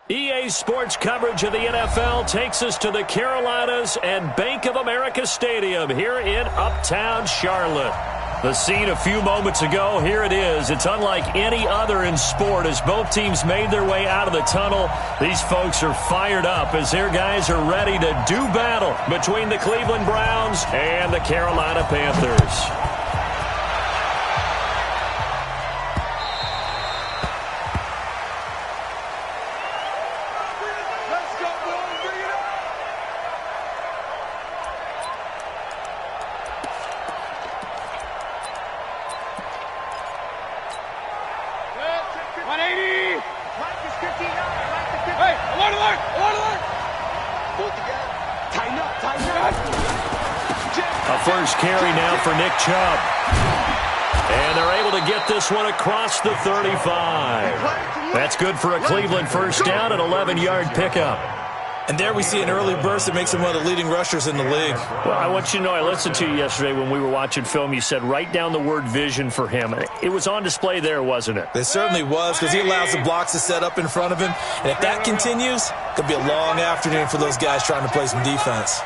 EA Sports coverage of the NFL takes us to the Carolinas and Bank of America Stadium here in Uptown Charlotte. The scene a few moments ago, here it is. It's unlike any other in sport as both teams made their way out of the tunnel. These folks are fired up as their guys are ready to do battle between the Cleveland Browns and the Carolina Panthers. First carry now for Nick Chubb. And they're able to get this one across the 35. That's good for a Cleveland first down, an 11-yard pickup. And there we see an early burst that makes him one of the leading rushers in the league. Well, I want you to know, I listened to you yesterday when we were watching film. You said write down the word vision for him. It was on display there, wasn't it? It certainly was, because he allows the blocks to set up in front of him. And if that continues, it could be a long afternoon for those guys trying to play some defense.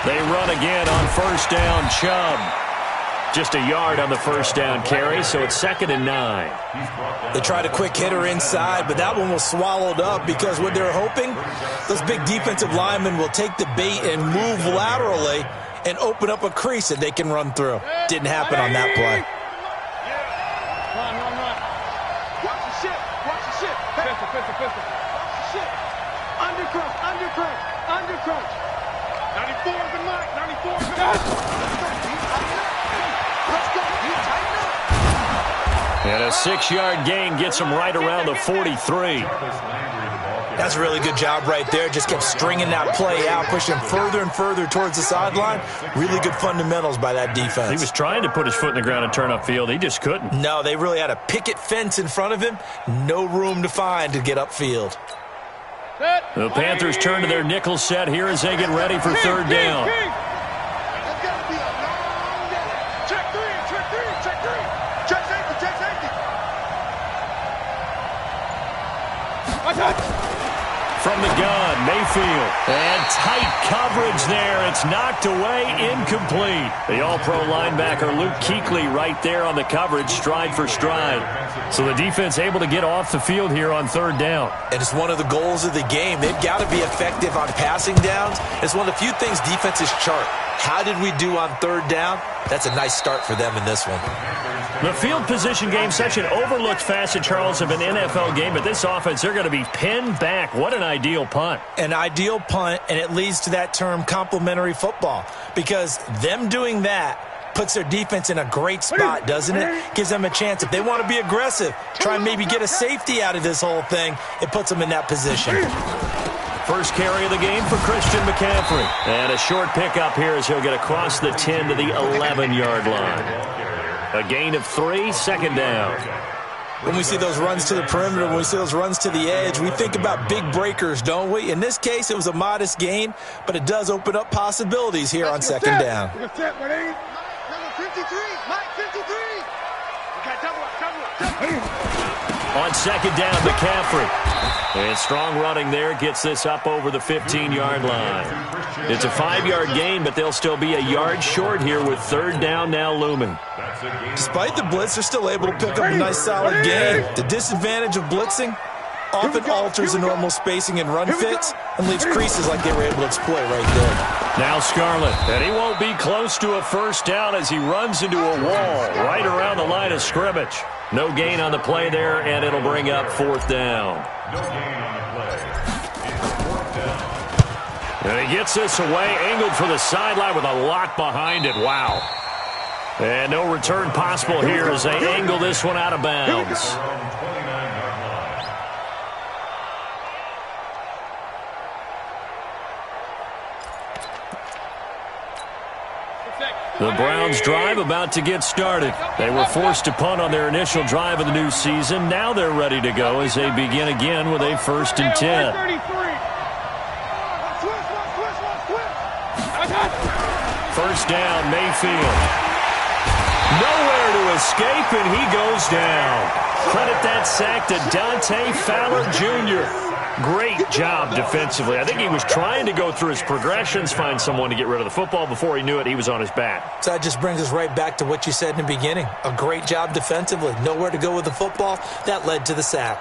They run again on first down, Chubb. Just a yard on the first down carry, so it's 2nd and 9. They tried a quick hitter inside, but that one was swallowed up because what they're hoping, those big defensive linemen will take the bait and move laterally and open up a crease that they can run through. Didn't happen on that play. Watch the shit. Watch the shit. Pistol. Watch the shit. Undercrunch. 94 is the mark. 94 is the mark. Let's go. You tighten up. And a 6-yard gain gets him right around the 43. That's a really good job right there. Just kept stringing that play out, pushing further and further towards the sideline. Really good fundamentals by that defense. He was trying to put his foot in the ground and turn upfield. He just couldn't. No, they really had a picket fence in front of him. No room to find to get upfield. The Panthers turn to their nickel set here as they get ready for third down. From the gun, Mayfield. And tight coverage there. It's knocked away, incomplete. The all-pro linebacker Luke Kuechly right there on the coverage, stride for stride. So the defense able to get off the field here on third down. And it's one of the goals of the game. They've got to be effective on passing downs. It's one of the few things defenses chart. How did we do on third down? That's a nice start for them in this one. The field position game, such an overlooked facet, Charles, of an NFL game. But this offense, they're going to be pinned back. What an ideal punt. An ideal punt, and it leads to that term complementary football. Because them doing that puts their defense in a great spot, doesn't it? Gives them a chance. If they want to be aggressive, try and maybe get a safety out of this whole thing, it puts them in that position. First carry of the game for Christian McCaffrey. And a short pickup here as he'll get across the 10 to the 11-yard line. A gain of 3, 2nd down. When we see those runs to the perimeter, when we see those runs to the edge, we think about big breakers, don't we? In this case, it was a modest gain, but it does open up possibilities here on 2nd down. Number 53, Mike 53. Okay, double up. On 2nd down, McCaffrey. And strong running there gets this up over the 15-yard line. It's a 5-yard gain, but they'll still be a yard short here with third down now looming. Despite the blitz, they're still able to pick up a nice solid gain. The disadvantage of blitzing often alters the normal spacing and run fits and leaves creases like they were able to exploit right there. Now Scarlett, and he won't be close to a first down as he runs into a wall right around the line of scrimmage. No gain on the play there, and it'll bring up 4th down. And he gets this away, angled for the sideline with a lot behind it. Wow. And no return possible here as they angle this one out of bounds. The Browns drive about to get started. They were forced to punt on their initial drive of the new season. Now they're ready to go as they begin again with a 1st and 10. First down, Mayfield. Nowhere to escape, and he goes down. Credit that sack to Dante Fowler Jr. Great job defensively. I think he was trying to go through his progressions, find someone to get rid of the football. Before he knew it, he was on his back. So that just brings us right back to what you said in the beginning. A great job defensively. Nowhere to go with the football. That led to the sack.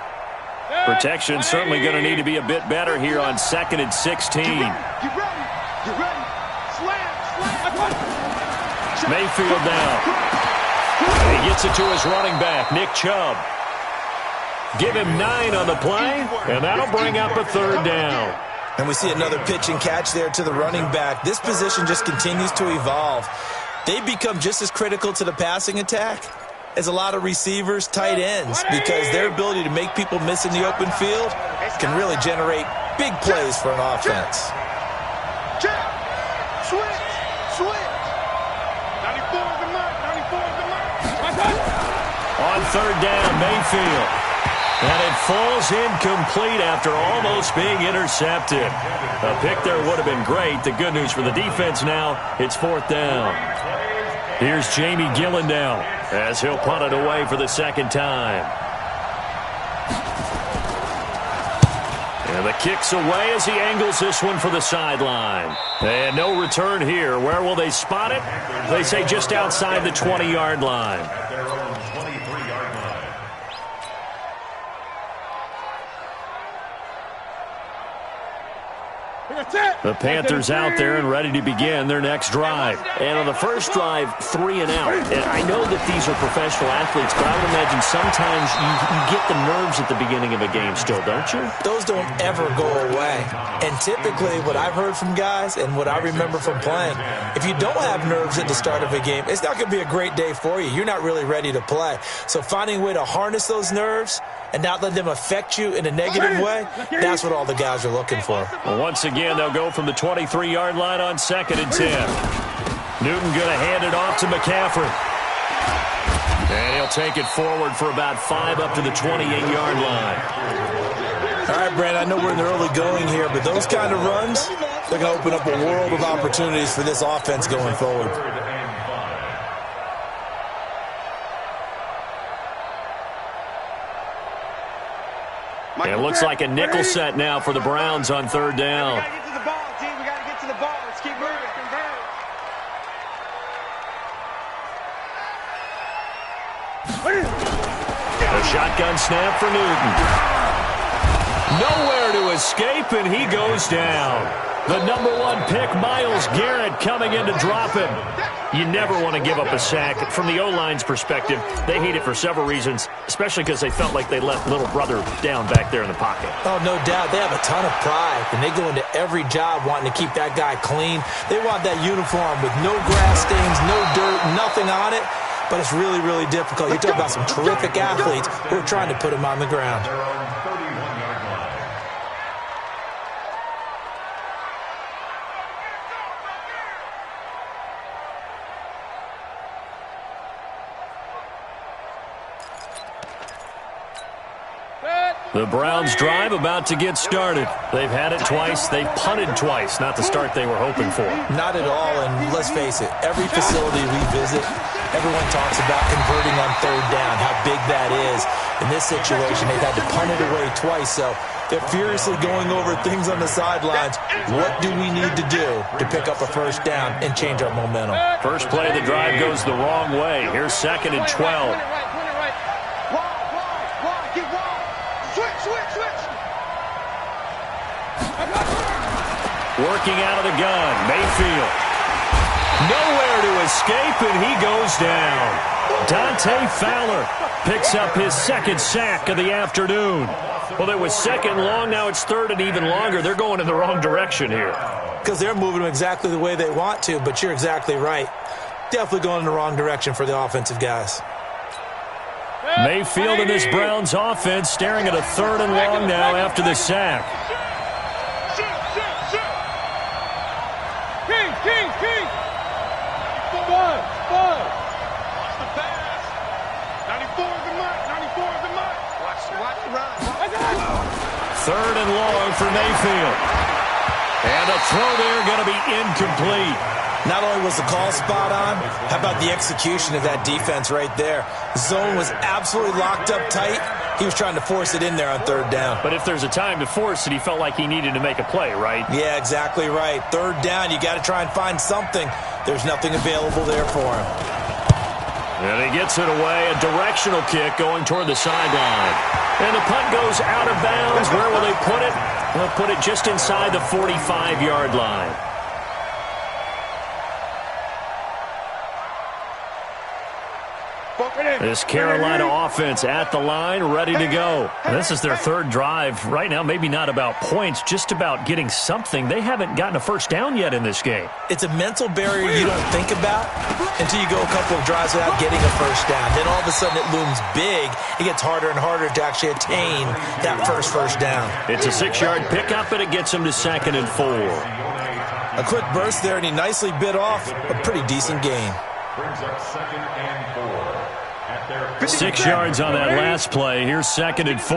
Protection certainly going to need to be a bit better here on 2nd and 16. You ready? Slam. Mayfield down. And he gets it to his running back, Nick Chubb. Give him 9 on the play, and that'll bring up a 3rd down. And we see another pitch and catch there to the running back. This position just continues to evolve. They become just as critical to the passing attack as a lot of receivers, tight ends, because their ability to make people miss in the open field can really generate big plays for an offense. Switch. 94 is the mark. On 3rd down, Mayfield. And it falls incomplete after almost being intercepted. A pick there would have been great. The good news for the defense now, it's 4th down. Here's Jamie Gillandale as he'll punt it away for the 2nd time. And the kick's away as he angles this one for the sideline. And no return here. Where will they spot it? They say just outside the 20-yard line. The Panthers out there and ready to begin their next drive. And on the first drive, 3 and out. And I know that these are professional athletes, but I would imagine sometimes you get the nerves at the beginning of a game still, don't you? Those don't ever go away. And typically what I've heard from guys and what I remember from playing, if you don't have nerves at the start of a game, it's not going to be a great day for you. You're not really ready to play. So finding a way to harness those nerves and not let them affect you in a negative way, that's what all the guys are looking for. Well, once again, they'll go from the 23-yard line on 2nd and 10. Newton going to hand it off to McCaffrey. And he'll take it forward for about 5 up to the 28-yard line. All right, Brand, I know we're in the early going here, but those kind of runs, they're going to open up a world of opportunities for this offense going forward. It looks like a nickel set now for the Browns on 3rd down. We got to get to the ball, team. We got to get to the ball. Let's keep moving. A shotgun snap for Newton. Nowhere to escape, and he goes down. The #1 pick, Myles Garrett, coming in to drop him. You never want to give up a sack. From the O-line's perspective, they hate it for several reasons, especially because they felt like they let little brother down back there in the pocket. Oh, no doubt. They have a ton of pride, and they go into every job wanting to keep that guy clean. They want that uniform with no grass stains, no dirt, nothing on it. But it's really, really difficult. You're talking about some terrific athletes who are trying to put him on the ground. The Browns drive about to get started. They've had it twice. They've punted twice. Not the start they were hoping for. Not at all, and let's face it, every facility we visit, everyone talks about converting on 3rd down, how big that is. In this situation, they've had to punt it away twice, so they're furiously going over things on the sidelines. What do we need to do to pick up a 1st down and change our momentum? First play of the drive goes the wrong way. Here's 2nd and 12. Working out of the gun, Mayfield. Nowhere to escape, and he goes down. Dante Fowler picks up his 2nd sack of the afternoon. Well, it was 2nd long, now it's 3rd and even longer. They're going in the wrong direction here. Because they're moving exactly the way they want to, but you're exactly right. Definitely going in the wrong direction for the offensive guys. Mayfield and this Browns offense staring at a 3rd and long now after the sack. King. Watch the pass. 94 is the mark. Watch the run. 3rd and long for Mayfield. And a throw there going to be incomplete. Not only was the call spot on, how about the execution of that defense right there? The zone was absolutely locked up tight. He was trying to force it in there on third down. But if there's a time to force it, he felt like he needed to make a play, right? Yeah, exactly right. Third down, you got to try and find something. There's nothing available there for him. And he gets it away, a directional kick going toward the sideline. And the punt goes out of bounds. Where will they put it? They'll put it just inside the 45-yard line. This Carolina offense at the line, ready to go. And this is their third drive. Right now, maybe not about points, just about getting something. They haven't gotten a first down yet in this game. It's a mental barrier you don't think about until you go a couple of drives without getting a first down. Then all of a sudden it looms big. It gets harder and harder to actually attain that first down. It's a 6-yard pickup, and it gets him to 2nd and 4. A quick burst there, and he nicely bit off a pretty decent gain. Brings up 2nd and 4. 6 yards on that last play. Here's 2nd and 4.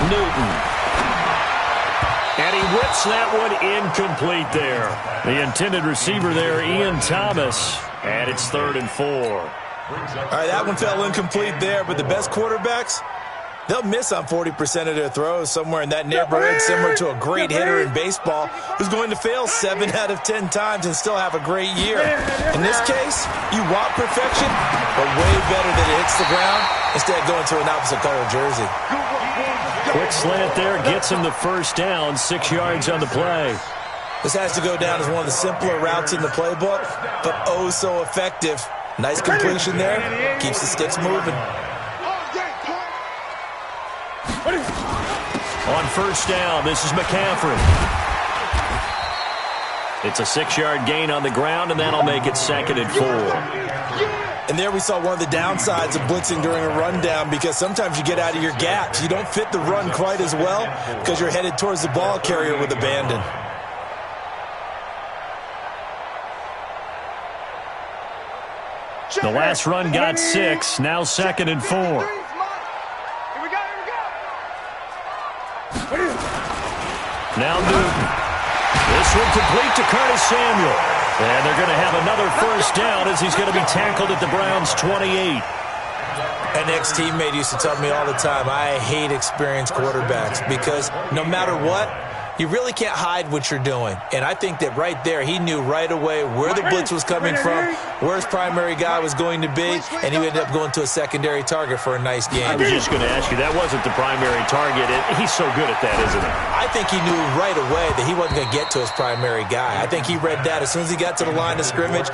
Newton. And he whips that one incomplete there. The intended receiver there, Ian Thomas. And it's 3rd and 4. All right, that one fell incomplete there, but the best quarterbacks, they'll miss on 40% of their throws, somewhere in that neighborhood, similar to a great hitter in baseball who's going to fail 7 out of 10 times and still have a great year. In this case, you want perfection, but way better that it hits the ground instead of going to an opposite color jersey. Quick slant there, gets him the first down, 6 yards on the play. This has to go down as one of the simpler routes in the playbook, but oh so effective. Nice completion there, keeps the sticks moving. On first down, this is McCaffrey. It's a 6-yard gain on the ground, and that'll make it 2nd and 4. And there we saw one of the downsides of blitzing during a rundown, because sometimes you get out of your gaps. You don't fit the run quite as well because you're headed towards the ball carrier with abandon. The last run got 6, now 2nd and 4. Now Newton. This one complete to Curtis Samuel. And they're going to have another first down as he's going to be tackled at the Browns' 28. An ex-teammate used to tell me all the time, I hate experienced quarterbacks because no matter what, you really can't hide what you're doing. And I think that right there, he knew right away where the blitz was coming from, where his primary guy was going to be, and he ended up going to a secondary target for a nice game. I was just going to ask you, that wasn't the primary target. He's so good at that, isn't he? I think he knew right away that he wasn't going to get to his primary guy. I think he read that as soon as he got to the line of scrimmage,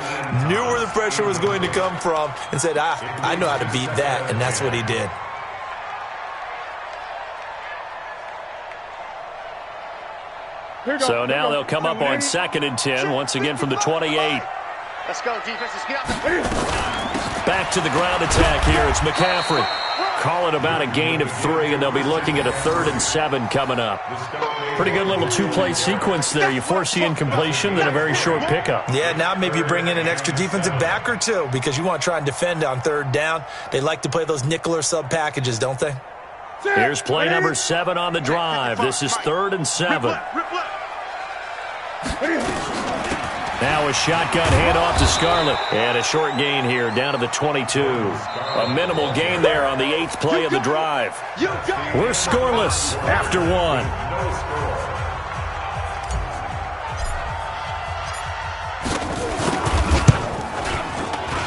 knew where the pressure was going to come from, and said, I know how to beat that, and that's what he did. So now they'll come up on 2nd and 10, once again from the 28. Let's go, defense. Let's get out. Back to the ground attack here. It's McCaffrey. Call it about a gain of 3, and they'll be looking at a 3rd and 7 coming up. Pretty good little 2-play sequence there. You force the incompletion, then a very short pickup. Yeah, now maybe you bring in an extra defensive back or two because you want to try and defend on 3rd down. They like to play those nickel or sub packages, don't they? Here's play number 7 on the drive. This is 3rd and 7. Now a shotgun handoff to Scarlett. And a short gain here down to the 22. A minimal gain there on the 8th play of the drive. We're scoreless after 1.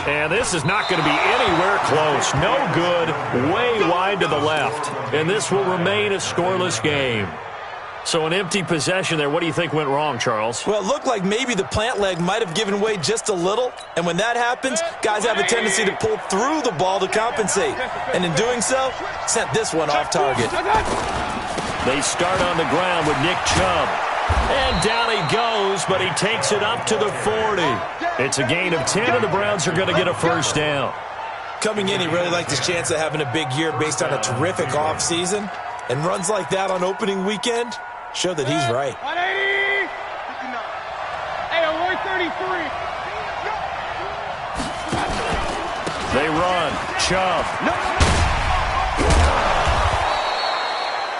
And this is not going to be anywhere close. No good. Way wide to the left. And this will remain a scoreless game. So an empty possession there. What do you think went wrong, Charles? Well, it looked like maybe the plant leg might have given way just a little. And when that happens, guys have a tendency to pull through the ball to compensate. And in doing so, sent this one off target. They start on the ground with Nick Chubb. And down he goes, but he takes it up to the 40. It's a gain of 10, and the Browns are going to get a first down. Coming in, he really liked his chance of having a big year based on a terrific offseason. And runs like that on opening weekend show that he's right. 180. Hey, 133. They run. Chubb.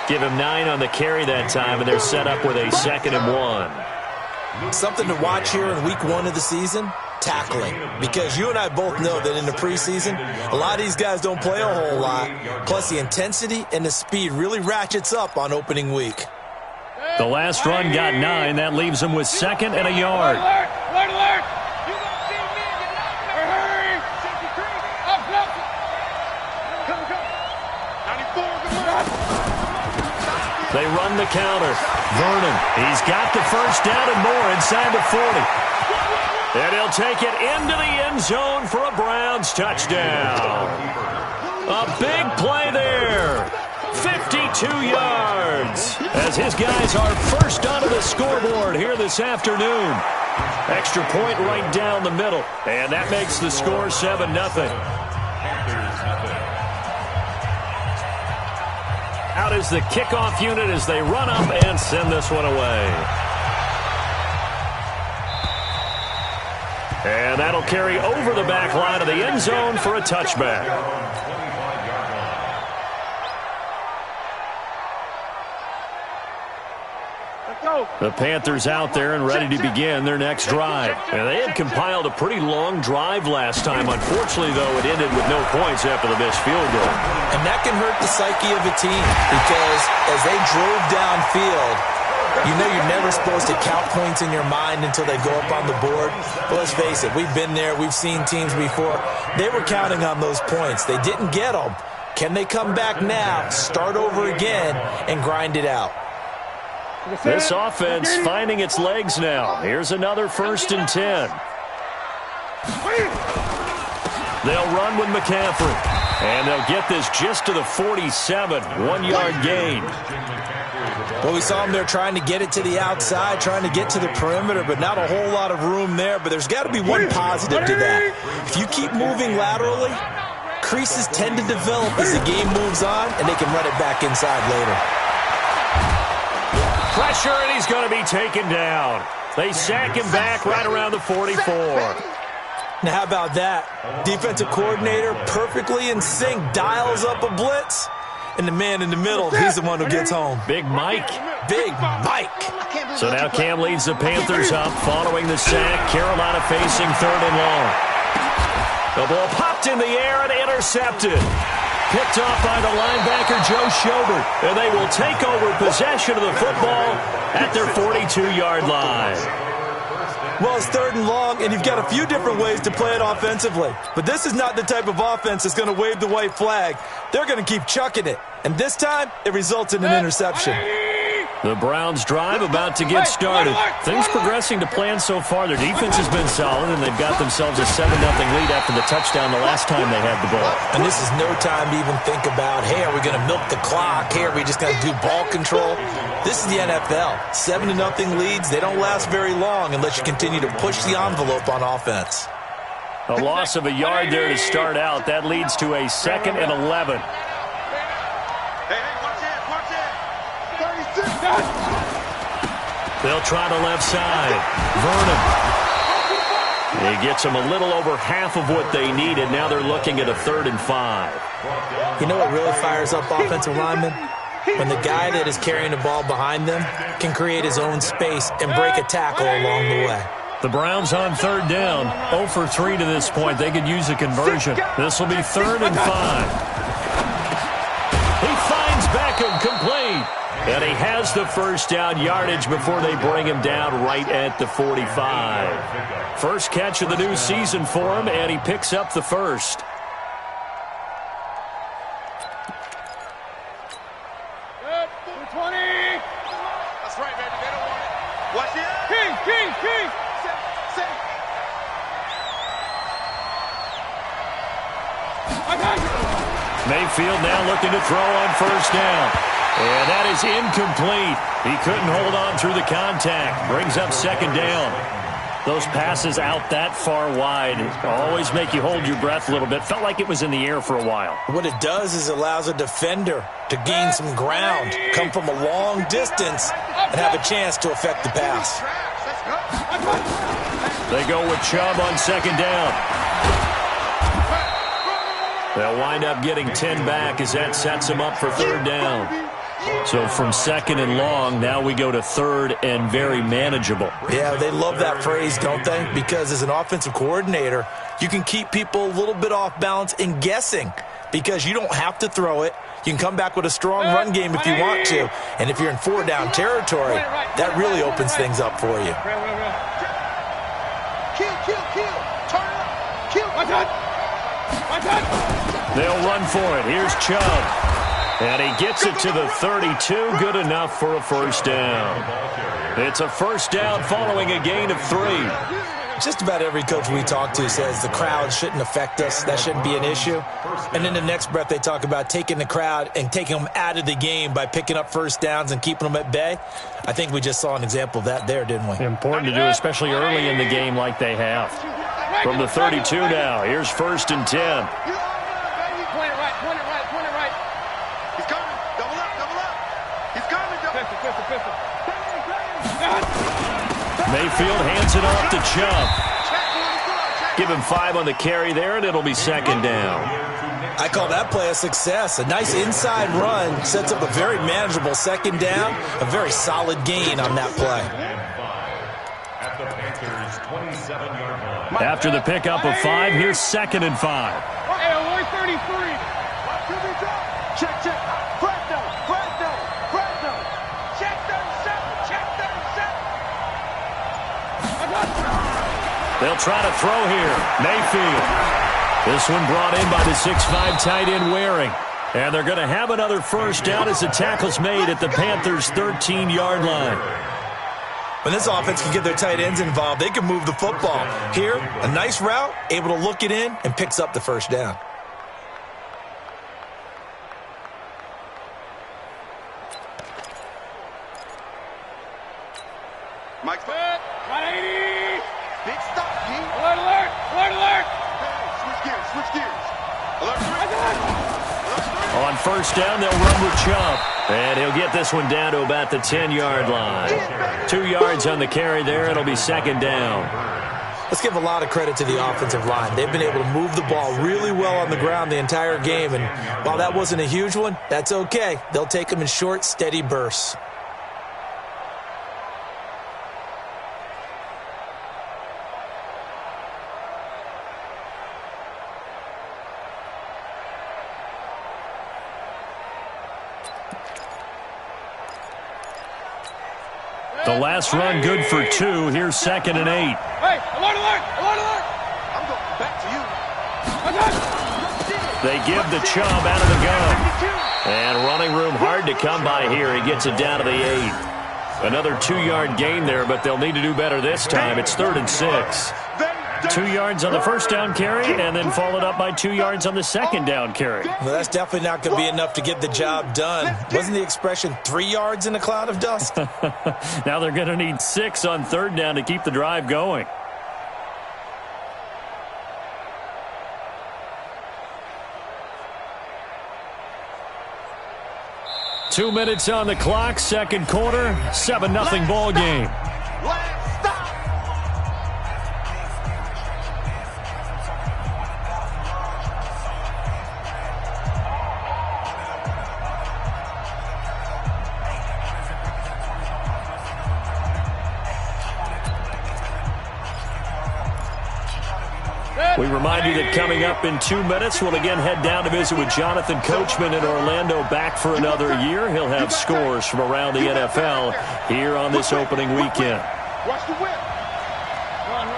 Give him 9 on the carry that time, and they're set up with a 2nd and 1. Something to watch here in week 1 of the season, tackling. Because you and I both know that in the preseason, a lot of these guys don't play a whole lot. Plus, the intensity and the speed really ratchets up on opening week. The last run got 9. That leaves him with 2nd and a yard. Alert, alert. They run the counter. Vernon, he's got the first down and more inside the 40. And he'll take it into the end zone for a Browns touchdown. A big play there. 52 yards. As his guys are first onto the scoreboard here this afternoon. Extra point right down the middle. And that makes the score 7-0. Out is the kickoff unit as they run up and send this one away. And that'll carry over the back line of the end zone for a touchback. The Panthers out there and ready to begin their next drive. And they had compiled a pretty long drive last time. Unfortunately, though, it ended with no points after the missed field goal. And that can hurt the psyche of a team because as they drove downfield, you know you're never supposed to count points in your mind until they go up on the board. But let's face it, we've been there. We've seen teams before. They were counting on those points. They didn't get them. Can they come back now, start over again, and grind it out? This offense finding its legs now. Here's another 1st and 10. They'll run with McCaffrey. And they'll get this just to the 47. 1-yard gain. Well, we saw them there trying to get it to the outside, trying to get to the perimeter, but not a whole lot of room there. But there's got to be one positive to that. If you keep moving laterally, creases tend to develop as the game moves on, and they can run it back inside later. Pressure, and he's going to be taken down. They sack him back right around the 44. Now, how about that? Defensive coordinator perfectly in sync, dials up a blitz, and the man in the middle, he's the one who gets home. Big Mike. Big Mike. So now Cam leads the Panthers up following the sack. Carolina facing 3rd and long. The ball popped in the air and intercepted. Picked off by the linebacker, Joe Schobert. And they will take over possession of the football at their 42-yard line. Well, it's 3rd and long, and you've got a few different ways to play it offensively. But this is not the type of offense that's going to wave the white flag. They're going to keep chucking it. And this time, it results in an interception. The Browns drive about to get started. Things progressing to plan so far. Their defense has been solid, and they've got themselves a 7-0 lead after the touchdown the last time they had the ball. And this is no time to even think about, hey, are we going to milk the clock? Hey, are we just going to do ball control? This is the NFL. 7-0 leads, they don't last very long unless you continue to push the envelope on offense. A loss of a yard there to start out. That leads to a 2nd and 11. They'll try the left side. Vernon. He gets them a little over half of what they needed. Now they're looking at a 3rd and 5. You know what really fires up offensive linemen? When the guy that is carrying the ball behind them can create his own space and break a tackle along the way. The Browns on 3rd down. 0 for 3 to this point. They could use a conversion. This will be 3rd and 5. He finds Beckham complete. And he has the first down yardage before they bring him down right at the 45. First catch of the new season for him, and he picks up the first. That's right, baby. They don't want it. Watch it. King. Mayfield now looking to throw on 1st down. And that is incomplete. He couldn't hold on through the contact. Brings up 2nd down. Those passes out that far wide always make you hold your breath a little bit. Felt like it was in the air for a while. What it does is it allows a defender to gain some ground, come from a long distance, and have a chance to affect the pass. They go with Chubb on 2nd down. They'll wind up getting 10 back as that sets them up for 3rd down. So from 2nd and long, now we go to 3rd and very manageable. Yeah, they love that phrase, don't they? Because as an offensive coordinator, you can keep people a little bit off balance and guessing because you don't have to throw it. You can come back with a strong run game if you want to. And if you're in 4-down territory, that really opens things up for you. They'll run for it. Here's Chubb. And he gets it to the 32. Good enough for a first down. It's a first down following a gain of 3. Just about every coach we talk to says the crowd shouldn't affect us. That shouldn't be an issue. And in the next breath, they talk about taking the crowd and taking them out of the game by picking up first downs and keeping them at bay. I think we just saw an example of that there, didn't we? Important to do, especially early in the game like they have. From the 32 now, here's 1st and 10. Mayfield hands it off to Chubb. Give him 5 on the carry there, and it'll be 2nd down. I call that play a success. A nice inside run sets up a very manageable 2nd down, a very solid gain on that play. After the pickup of 5, here's 2nd and 5. Hey, 133. Check, check. Fresno. Check 37. They'll try to throw here. Mayfield. This one brought in by the 6'5" tight end Waring. And they're going to have another first down as the tackle's made at the Panthers' 13-yard line. When this offense can get their tight ends involved, they can move the football. Here, a nice route, able to look it in, and picks up the first down. Mike's back. 180. Big stop, G. Alert. Switch gears. Alert 3. On first down, they'll run with Chubb. And he'll get this one down to about the 10-yard line. 2 yards on the carry there. It'll be 2nd down. Let's give a lot of credit to the offensive line. They've been able to move the ball really well on the ground the entire game. And while that wasn't a huge one, that's okay. They'll take them in short, steady bursts. The last run good for 2. Here's 2nd and 8. Hey, alert. I'm going back to you. They give the Chubb out of the gun. And running room hard to come by here. He gets it down to the 8. Another 2-yard gain there, but they'll need to do better this time. It's 3rd and 6. 2 yards on the first down carry, and then followed up by 2 yards on the 2nd down carry. Well, that's definitely not going to be enough to get the job done. Wasn't the expression 3 yards in a cloud of dust? Now they're going to need 6 on 3rd down to keep the drive going. Two minutes on the clock, 2nd quarter, 7-0 ball game. We remind you that coming up in 2 minutes, we'll again head down to visit with Jonathan Coachman in Orlando, back for another year. He'll have scores from around the NFL here on this opening weekend. Watch the whip. Run.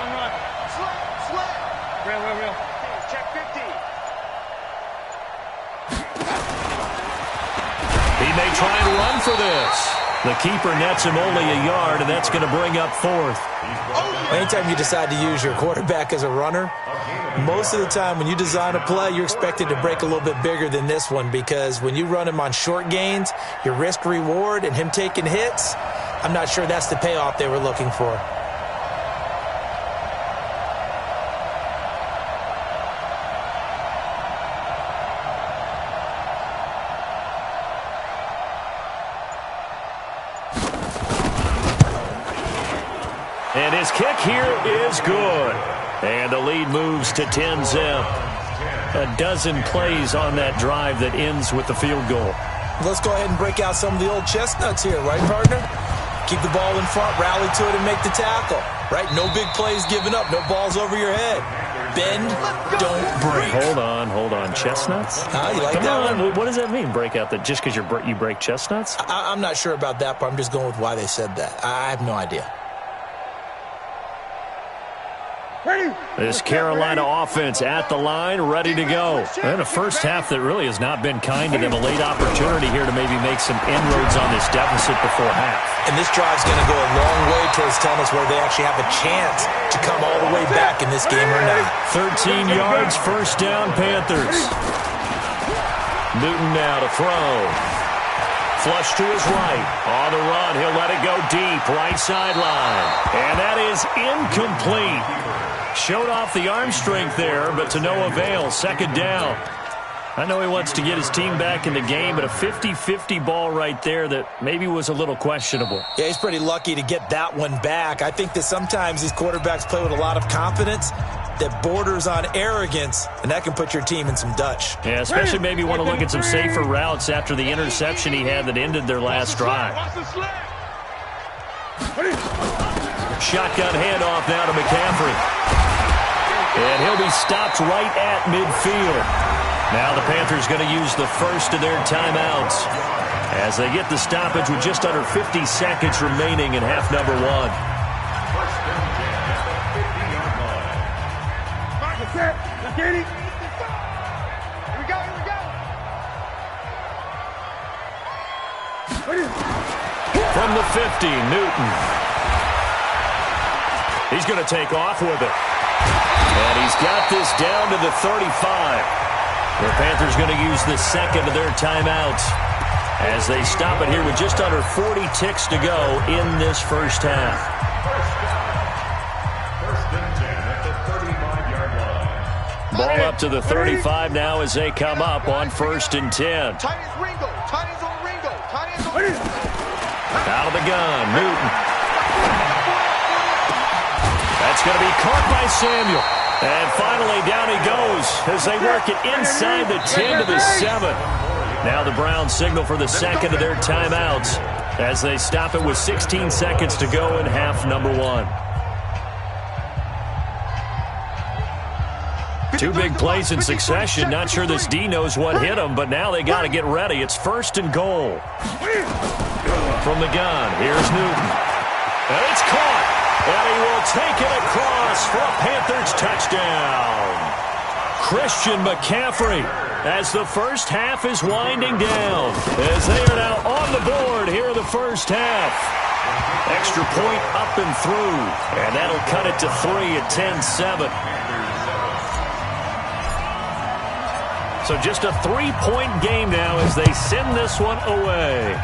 Slap. Real. Check 50. He may try and run for this. The keeper nets him only a yard, and that's going to bring up 4th. Anytime you decide to use your quarterback as a runner, most of the time when you design a play, you're expected to break a little bit bigger than this one, because when you run him on short gains, your risk-reward and him taking hits, I'm not sure that's the payoff they were looking for. And his kick here is good. And the lead moves to 10-zip. A dozen plays on that drive that ends with the field goal. Let's go ahead and break out some of the old chestnuts here, right, partner? Keep the ball in front, rally to it, and make the tackle, right? No big plays given up, no balls over your head. Bend, don't break. Hold on. Chestnuts? You like Come that on. one? What does that mean, break out that just because you break chestnuts? I'm not sure about that part. I'm just going with why they said that. I have no idea. This Carolina offense at the line, ready to go. And a first half that really has not been kind to them. A late opportunity here to maybe make some inroads on this deficit before half. And this drive's going to go a long way towards telling us whether they actually have a chance to come all the way back in this game or not. 13 yards, first down, Panthers. Newton now to throw. Flush to his right. On the run, he'll let it go deep, right sideline. And that is incomplete. Showed off the arm strength there, but to no avail. Second down. I know he wants to get his team back in the game, but a 50-50 ball right there that maybe was a little questionable. Yeah, he's pretty lucky to get that one back. I think that sometimes these quarterbacks play with a lot of confidence that borders on arrogance, and that can put your team in some Dutch. Yeah, especially maybe want to look at some safer routes after the interception he had that ended their last drive. Shotgun handoff now to McCaffrey. And he'll be stopped right at midfield. Now the Panthers going to use the first of their timeouts as they get the stoppage with just under 50 seconds remaining in half number one. From the 50, Newton. He's going to take off with it. And he's got this down to the 35. The Panthers going to use the second of their timeouts as they stop it here with just under 40 ticks to go in this first half. Ball up to the 35 now as they come up on 1st and 10. Out of the gun, Newton. That's going to be caught by Samuel. And finally, down he goes as they work it inside the 10 to the 7. Now the Browns signal for the second of their timeouts as they stop it with 16 seconds to go in half number one. Two big plays in succession. Not sure this D knows what hit him, but now they got to get ready. It's 1st and goal. From the gun, here's Newton. And it's caught. And he will take it across for a Panthers touchdown. Christian McCaffrey as the first half is winding down. As they are now on the board here in the first half. Extra point up and through. And that'll cut it to 3 at 10-7. So just a 3-point game now as they send this one away.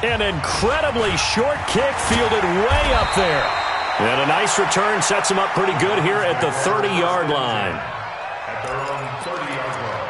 An incredibly short kick fielded way up there. And a nice return sets them up pretty good here at the 30-yard line. At their own 30-yard line.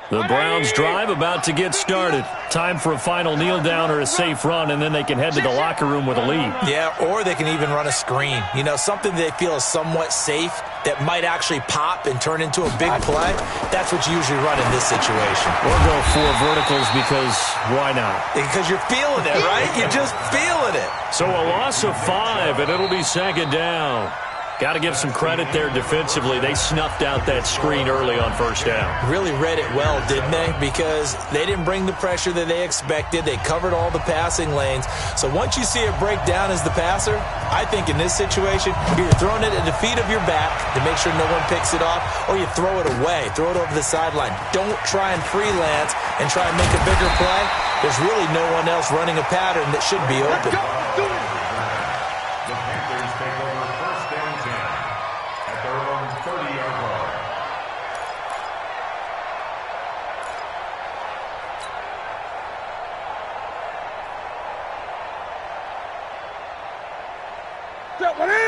The Browns drive about to get started. Time for a final kneel down or a safe run, and then they can head to the locker room with a lead. Yeah, or they can even run a screen. You know, something they feel is somewhat safe that might actually pop and turn into a big play. That's what you usually run in this situation. Or go 4 verticals because why not? Because you're feeling it, right? You're just feeling it. So a loss of 5, and it'll be second down. Got to give some credit there defensively. They snuffed out that screen early on first down. Really read it well, didn't they? Because they didn't bring the pressure that they expected. They covered all the passing lanes. So once you see it break down as the passer, I think in this situation, you're throwing it at the feet of your back to make sure no one picks it off, or you throw it away, throw it over the sideline. Don't try and freelance and try and make a bigger play. There's really no one else running a pattern that should be open.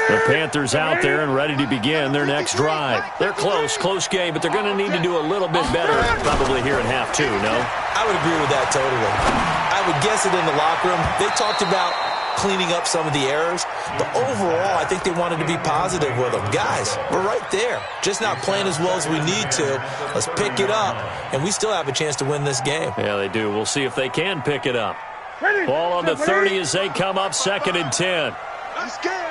The Panthers out there and ready to begin their next drive. They're close game, but they're going to need to do a little bit better probably here in half two, no? I would agree with that totally. I would guess it in the locker room. They talked about cleaning up some of the errors, but overall, I think they wanted to be positive with them. Guys, we're right there. Just not playing as well as we need to. Let's pick it up, and we still have a chance to win this game. Yeah, they do. We'll see if they can pick it up. Ball on the 30 as they come up 2nd and 10. I'm scared.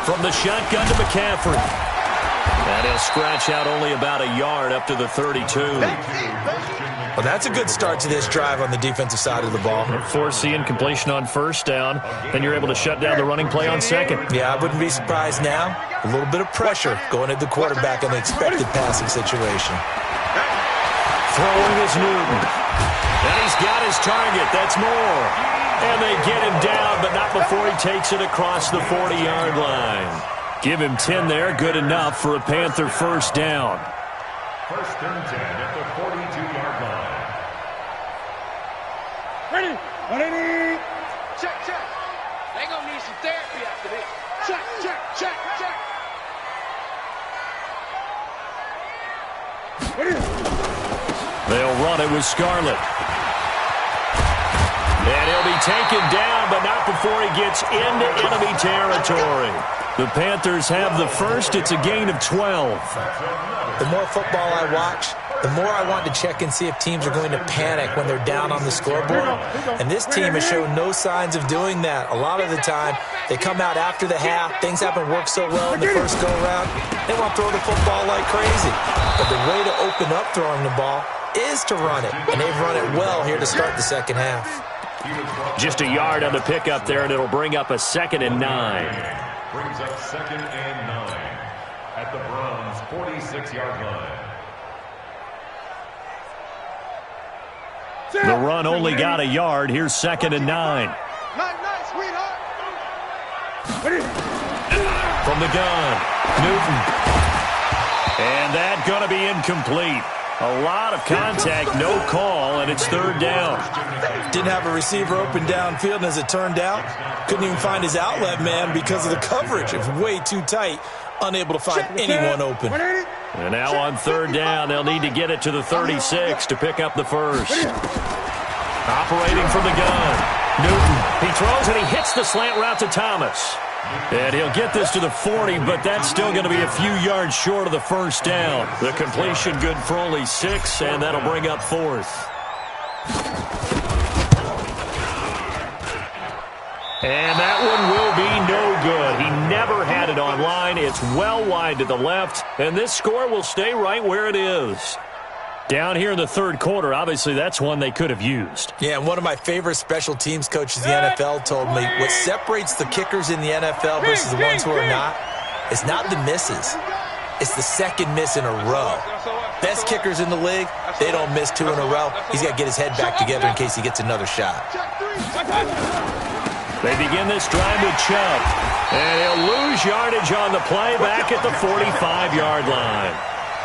From the shotgun to McCaffrey. And he'll scratch out only about a yard up to the 32. Well, that's a good start to this drive on the defensive side of the ball. Forcing completion on 1st down. Then you're able to shut down the running play on 2nd. Yeah, I wouldn't be surprised now. A little bit of pressure going at the quarterback in the expected passing situation. Throwing is Newton. And he's got his target. That's Moore. And they get him down, but not before he takes it across the 40-yard line. Give him 10 there. Good enough for a Panther 1st down. 1st and 10 at the 42-yard line. Ready? 180. Check. They gonna need some therapy after this. Check. Ready? They'll run it with Scarlett. And he'll be taken down, but not before he gets into enemy territory. The Panthers have the first. It's a gain of 12. The more football I watch, the more I want to check and see if teams are going to panic when they're down on the scoreboard. And this team has shown no signs of doing that. A lot of the time, they come out after the half. Things haven't worked so well in the first go-around. They want to throw the football like crazy. But the way to open up throwing the ball is to run it. And they've run it well here to start the second half. Just a yard on the pickup there, and it'll bring up a 2nd and 9. Brings up 2nd and 9 at the Browns' 46-yard line. The run only got a yard. Here's 2nd and 9. Nice, sweetheart. From the gun, Newton. And that going to be incomplete. A lot of contact, no call, and it's 3rd down. Didn't have a receiver open downfield, and as it turned out, couldn't even find his outlet man because of the coverage. It was way too tight, unable to find anyone open. And now on 3rd down, they'll need to get it to the 36 to pick up the first. Operating from the gun, Newton. He throws and he hits the slant route to Thomas. And he'll get this to the 40, but that's still going to be a few yards short of the 1st down. The completion good for only 6, and that'll bring up 4th. And that one will be no good. He never had it on line. It's well wide to the left, and this score will stay right where it is. Down here in the 3rd quarter, obviously that's one they could have used. Yeah, and one of my favorite special teams coaches in the NFL told me what separates the kickers in the NFL versus the ones who are not is not the misses. It's the 2nd miss in a row. Best kickers in the league, they don't miss 2 in a row. He's got to get his head back together in case he gets another shot. They begin this drive with Chubb. And he'll lose yardage on the play back at the 45-yard line.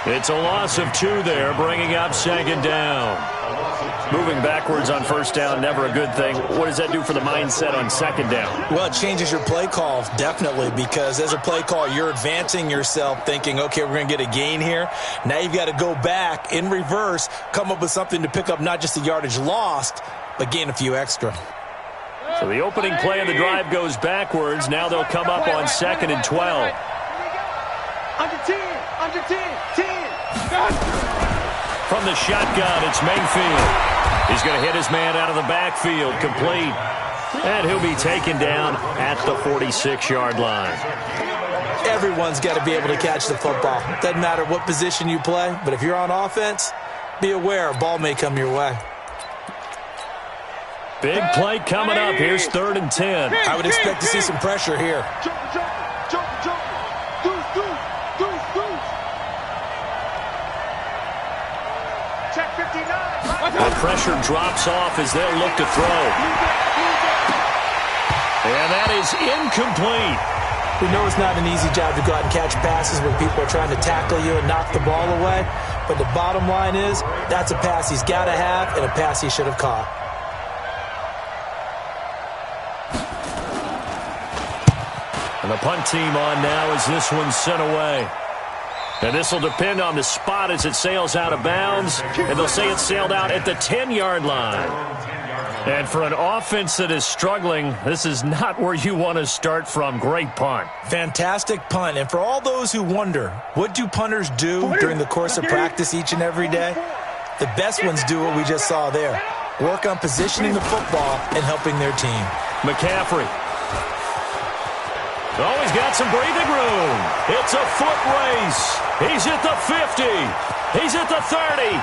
It's a loss of 2 there, bringing up 2nd down. Moving backwards on 1st down, never a good thing. What does that do for the mindset on 2nd down? Well, it changes your play call, definitely, because as a play call, you're advancing yourself thinking, okay, we're going to get a gain here. Now you've got to go back in reverse, come up with something to pick up not just the yardage lost, but gain a few extra. So the opening play of the drive goes backwards. Now they'll come up on 2nd and 12. Under 10. From the shotgun, it's Mayfield. He's going to hit his man out of the backfield, complete. And he'll be taken down at the 46-yard line. Everyone's got to be able to catch the football. Doesn't matter what position you play, but if you're on offense, be aware a ball may come your way. Big play coming up. Here's 3rd and 10. I would expect to see some pressure here. The pressure drops off as they'll look to throw. And that is incomplete. We know it's not an easy job to go out and catch passes when people are trying to tackle you and knock the ball away. But the bottom line is, that's a pass he's got to have and a pass he should have caught. And the punt team on now as this one's sent away. And this will depend on the spot as it sails out of bounds. And they'll say it sailed out at the 10-yard line. And for an offense that is struggling, this is not where you want to start from. Great punt. Fantastic punt. And for all those who wonder, what do punters do during the course of practice each and every day? The best ones do what we just saw there. Work on positioning the football and helping their team. McCaffrey. Oh, he's got some breathing room. It's a foot race. He's at the 50. He's at the 30.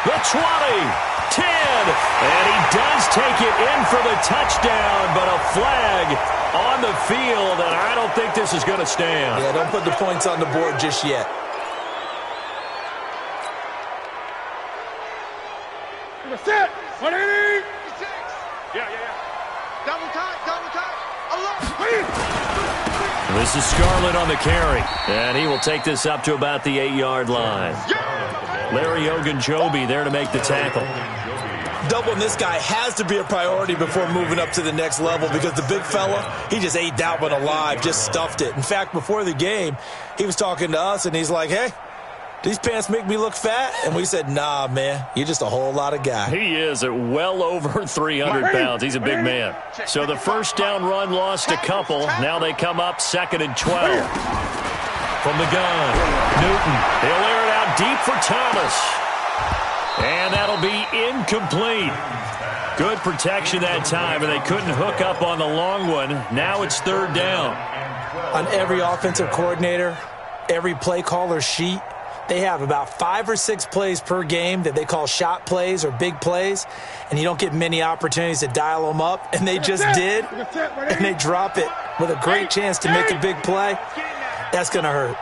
The 20. 10. And he does take it in for the touchdown, but a flag on the field, and I don't think this is going to stand. Yeah, don't put the points on the board just yet. Set. 180. Yeah. Double time. This is Scarlett on the carry, and he will take this up to about the 8-yard line. Larry Ogunjobi there to make the tackle. Doubling this guy has to be a priority before moving up to the next level because the big fella, he just ate that one alive, just stuffed it. In fact, before the game, he was talking to us, and he's like, hey, these pants make me look fat? And we said, nah, man, you're just a whole lot of guy. He is at well over 300 pounds. He's a big man. So the first down run lost a couple. Now they come up 2nd and 12. From the gun, Newton. He'll air it out deep for Thomas. And that'll be incomplete. Good protection that time, and they couldn't hook up on the long one. Now it's 3rd down. On every offensive coordinator, every play caller sheet, they have about 5 or 6 plays per game that they call shot plays or big plays, and you don't get many opportunities to dial them up, and they just did, and they drop it with a great chance to make a big play. That's going to hurt.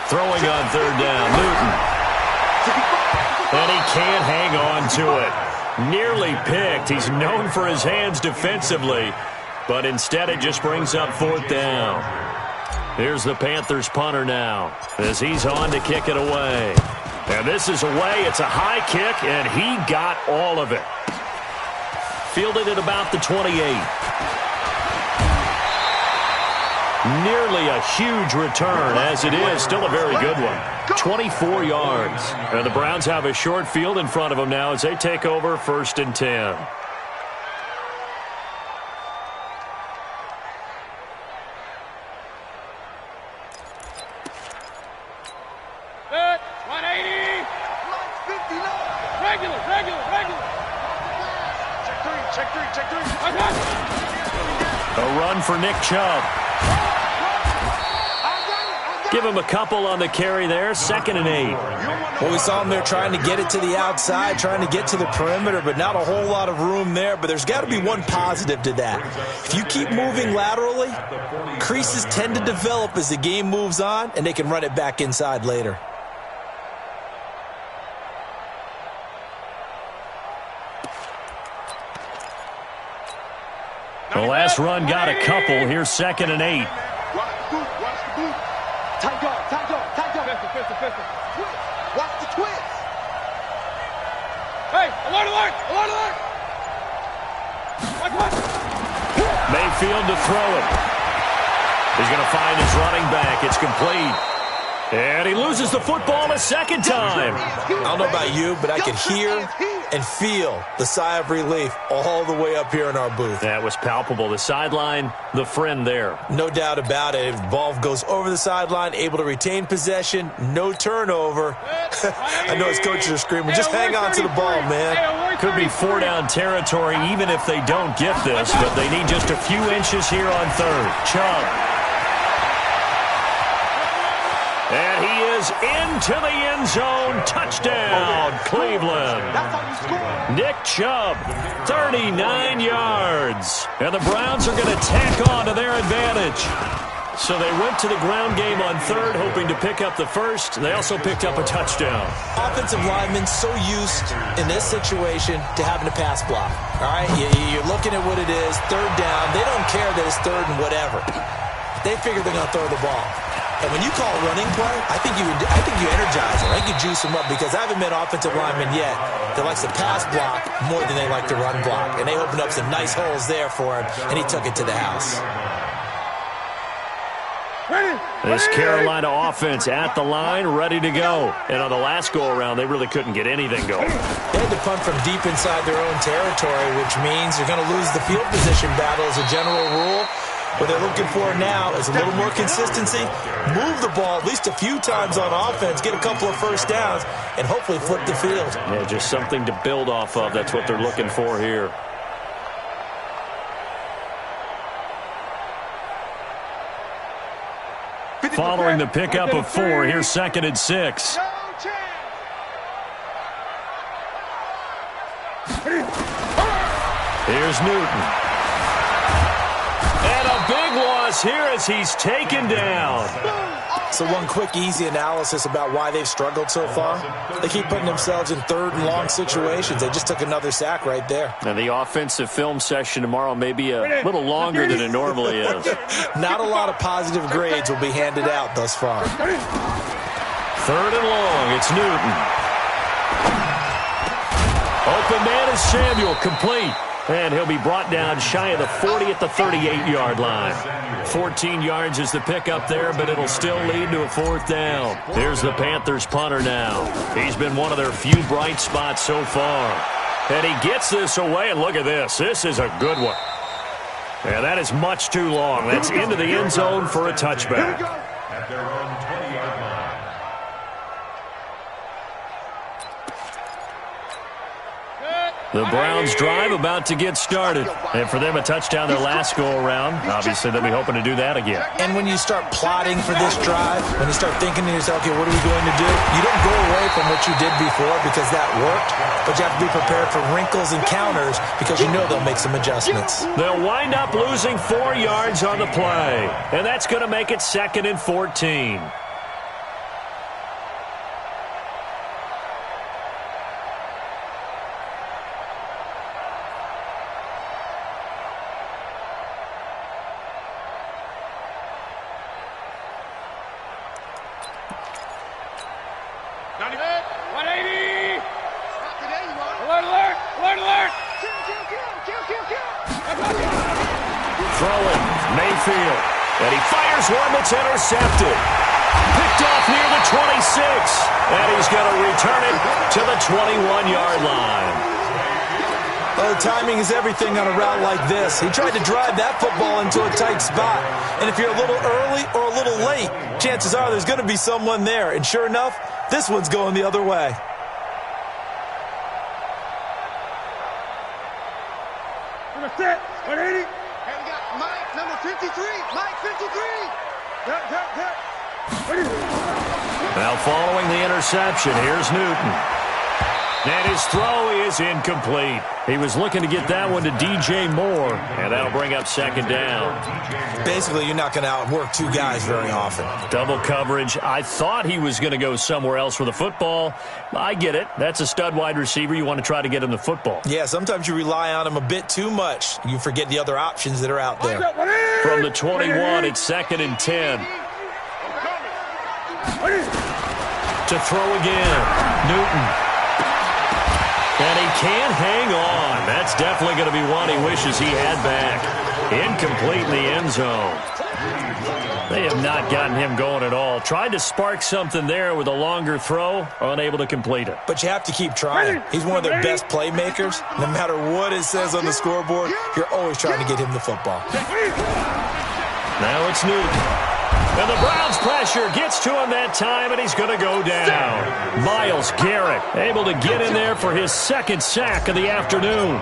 Throwing on 3rd down, Newton. And he can't hang on to it. Nearly picked. He's known for his hands defensively, but instead it just brings up 4th down. Here's the Panthers punter now as he's on to kick it away. And this is away. It's a high kick, and he got all of it. Fielded at about the 28. Nearly a huge return, as it is. Still a very good one. 24 yards. And the Browns have a short field in front of them now as they take over 1st and 10. Good. 180. Regular. Check three. A run for Nick Chubb. Give him a couple on the carry there. 2nd and 8. Well, we saw him there trying to get it to the outside, trying to get to the perimeter, but not a whole lot of room there. But there's got to be one positive to that. If you keep moving laterally, creases tend to develop as the game moves on, and they can run it back inside later. The last run got a couple. Here's 2nd and 8. Watch the boot. Tight guard. Pistol. Watch the twist. Hey, alert. Watch. Mayfield to throw it. He's going to find his running back. It's complete. And he loses the football a second time. I don't know about you, but I could hear and feel the sigh of relief all the way up here in our booth. That was palpable. The sideline, the friend there. No doubt about it. If the ball goes over the sideline, able to retain possession, no turnover. I know his coaches are screaming, just hang on to the ball, man. Could be 4-down territory even if they don't get this, but they need just a few inches here on 3rd. Chubb. And he is into the end zone. Touchdown, Cleveland. Nick Chubb, 39 yards. And the Browns are going to tack on to their advantage. So they went to the ground game on 3rd, hoping to pick up the first. They also picked up a touchdown. Offensive linemen so used in this situation to having a pass block. All right, you're looking at what it is, 3rd down. They don't care that it's 3rd and whatever. They figure they're going to throw the ball. And when you call a running play, I think you energize them. I think you juice them up because I haven't met offensive linemen yet that likes to pass block more than they like to run block. And they opened up some nice holes there for him, and he took it to the house. This Carolina offense at the line, ready to go. And on the last go-around, they really couldn't get anything going. They had to punt from deep inside their own territory, which means you're going to lose the field position battle as a general rule. What they're looking for now is a little more consistency, move the ball at least a few times on offense, get a couple of first downs, and hopefully flip the field. Yeah, just something to build off of. That's what they're looking for here. Following the pickup of 4, here's 2nd and 6. Here's Newton. And a big loss here as he's taken down. So one quick, easy analysis about why they've struggled so far. They keep putting themselves in 3rd and long situations. They just took another sack right there. And the offensive film session tomorrow may be a little longer than it normally is. Not a lot of positive grades will be handed out thus far. 3rd and long, it's Newton. Open man is Samuel, complete. And he'll be brought down shy of the 40 at the 38-yard line. 14 yards is the pickup there, but it'll still lead to a 4th down. Here's the Panthers punter now. He's been one of their few bright spots so far. And he gets this away, and look at this. This is a good one. Yeah, that is much too long. That's into the end zone for a touchback. At their own 20-yard line. The Browns drive about to get started. And for them, a touchdown their last go-around. Obviously, they'll be hoping to do that again. And when you start plotting for this drive, when you start thinking to yourself, okay, what are we going to do? You don't go away from what you did before because that worked, but you have to be prepared for wrinkles and counters because you know they'll make some adjustments. They'll wind up losing 4 yards on the play. And that's going to make it 2nd and 14. Throwing, Mayfield. And he fires one that's intercepted. Picked off near the 26. And he's going to return it to the 21-yard line. Oh, timing is everything on a route like this. He tried to drive that football into a tight spot. And if you're a little early or a little late, chances are there's going to be someone there. And sure enough, this one's going the other way. Number 180. And we got Mike, number 53. Mike, 53. Now following the interception, here's Newton. And his throw is incomplete. He was looking to get that one to DJ Moore, and that'll bring up 2nd down. Basically, you're not going to outwork 2 guys very often. Double coverage. I thought he was going to go somewhere else with the football. I get it. That's a stud wide receiver. You want to try to get him the football. Yeah, sometimes you rely on him a bit too much. You forget the other options that are out there. From the 21, it's 2nd and 10. To throw again, Newton. And he can't hang on. That's definitely going to be one he wishes he had back. Incomplete in the end zone. They have not gotten him going at all. Tried to spark something there with a longer throw, unable to complete it. But you have to keep trying. He's one of their best playmakers. No matter what it says on the scoreboard, you're always trying to get him the football. Now it's Newton. And the Browns pressure gets to him that time, and he's going to go down. Myles Garrett able to get in there for his 2nd sack of the afternoon.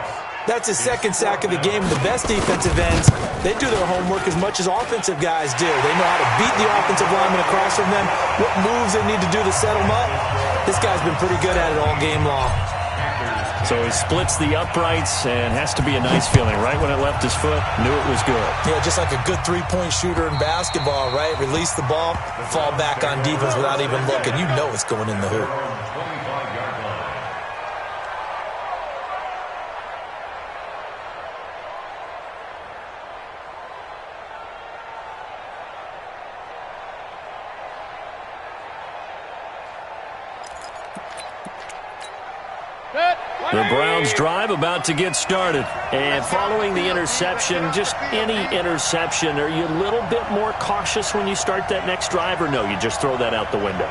That's his 2nd sack of the game. The best defensive ends, they do their homework as much as offensive guys do. They know how to beat the offensive lineman across from them, what moves they need to do to set them up. This guy's been pretty good at it all game long. So he splits the uprights and has to be a nice feeling. Right when it left his foot, knew it was good. Yeah, just like a good 3-point shooter in basketball, right? Release the ball, fall back on defense without even looking. You know it's going in the hoop. The Browns drive about to get started. And following the interception, just any interception, are you a little bit more cautious when you start that next drive, or no, you just throw that out the window?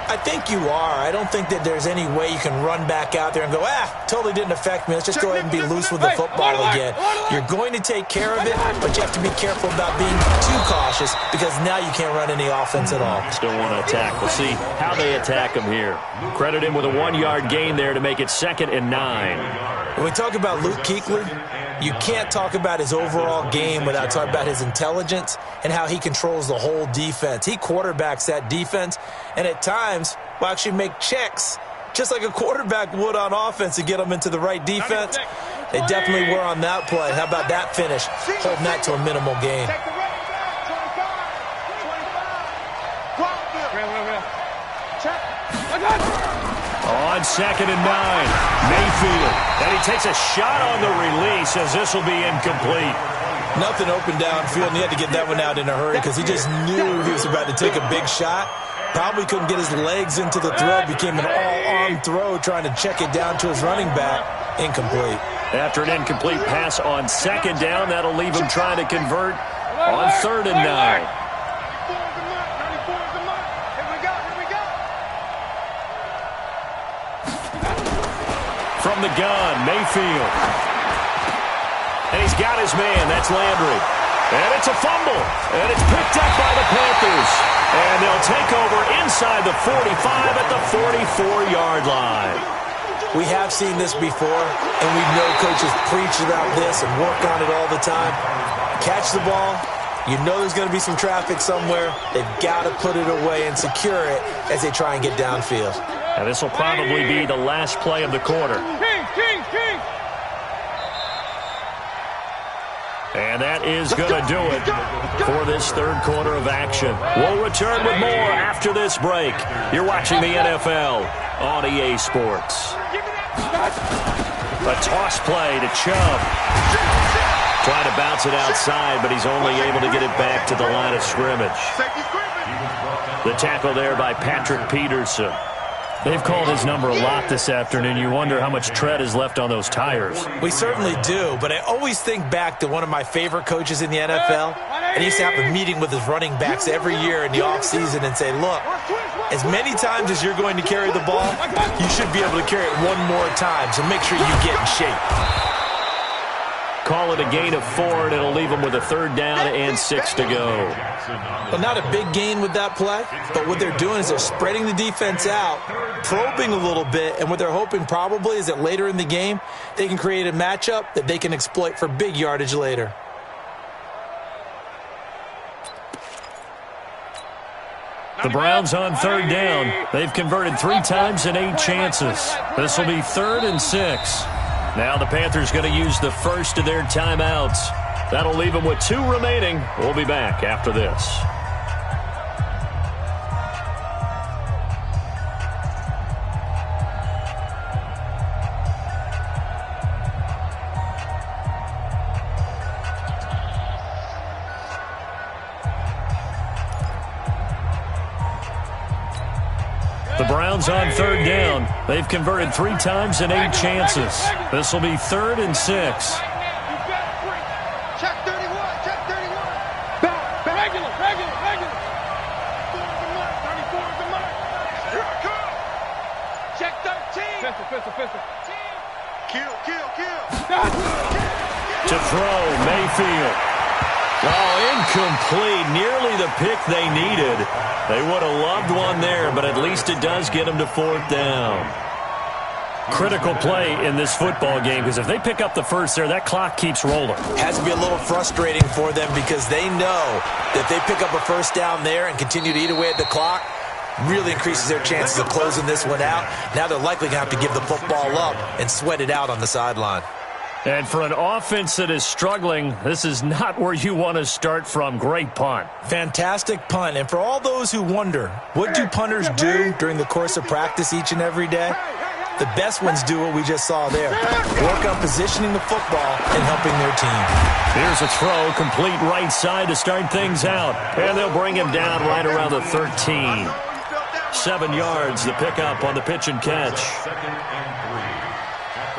I think you are. I don't think that there's any way you can run back out there and go, totally didn't affect me. Let's just go ahead and be loose with the football again. You're going to take care of it, but you have to be careful about being too cautious because now you can't run any offense at all. Still want to attack. We'll see how they attack him here. Credit him with a 1-yard gain there to make it 2nd and 9. When we talk about Luke Kuechly, you can't talk about his overall game without talking about his intelligence and how he controls the whole defense. He quarterbacks that defense, and at times will actually make checks, just like a quarterback would on offense to get them into the right defense. They definitely were on that play. How about that finish? Holding that to a minimal gain. On 2nd and 9, Mayfield. And he takes a shot on the release as this will be incomplete. Nothing open downfield, and he had to get that one out in a hurry because he just knew he was about to take a big shot. Probably couldn't get his legs into the throw. Became an all-arm throw trying to check it down to his running back. Incomplete. After an incomplete pass on 2nd down, that'll leave him trying to convert on 3rd and 9. From the gun, Mayfield. And he's got his man. That's Landry. And it's a fumble. And it's picked up by the Panthers. And they'll take over inside the 45 at the 44-yard line. We have seen this before, and we know coaches preach about this and work on it all the time. Catch the ball. You know there's going to be some traffic somewhere. They've got to put it away and secure it as they try and get downfield. And this will probably be the last play of the quarter. And that is going to do it for this 3rd quarter of action. We'll return with more after this break. You're watching the NFL on EA Sports. A toss play to Chubb. Trying to bounce it outside, but he's only able to get it back to the line of scrimmage. The tackle there by Patrick Peterson. They've called his number a lot this afternoon. You wonder how much tread is left on those tires. We certainly do, but I always think back to one of my favorite coaches in the NFL, and he used to have a meeting with his running backs every year in the offseason and say, look, as many times as you're going to carry the ball, you should be able to carry it one more time, so make sure you get in shape. Call it a gain of 4, and it'll leave them with a 3rd down and 6 to go. Well, not a big gain with that play, but what they're doing is they're spreading the defense out, probing a little bit, and what they're hoping probably is that later in the game, they can create a matchup that they can exploit for big yardage later. The Browns on 3rd down. They've converted 3 times in 8 chances. This will be 3rd and 6. Now the Panthers going to use the first of their timeouts. That'll leave them with 2 remaining. We'll be back after this. The Browns on 3rd down. They've converted 3 times in 8 chances. This will be 3rd and 6. Check 31, check 31. Back, regular. 34 is the mark, 34 is the mark. Here I come. Check 13. Pistol. Kill. To throw, Mayfield. Oh, incomplete. Nearly the pick they needed. They would have loved one there, but at least it does get them to 4th down. Critical play in this football game, because if they pick up the first there, that clock keeps rolling. Has to be a little frustrating for them because they know that they pick up a 1st down there and continue to eat away at the clock, really increases their chances of closing this one out. Now they're likely going to have to give the football up and sweat it out on the sideline. And for an offense that is struggling, this is not where you want to start from. Great punt. Fantastic punt. And for all those who wonder, what do punters do during the course of practice each and every day? The best ones do what we just saw there. Work on positioning the football and helping their team. Here's a throw, complete right side to start things out. And they'll bring him down right around the 13. 7 yards, the pickup on the pitch and catch.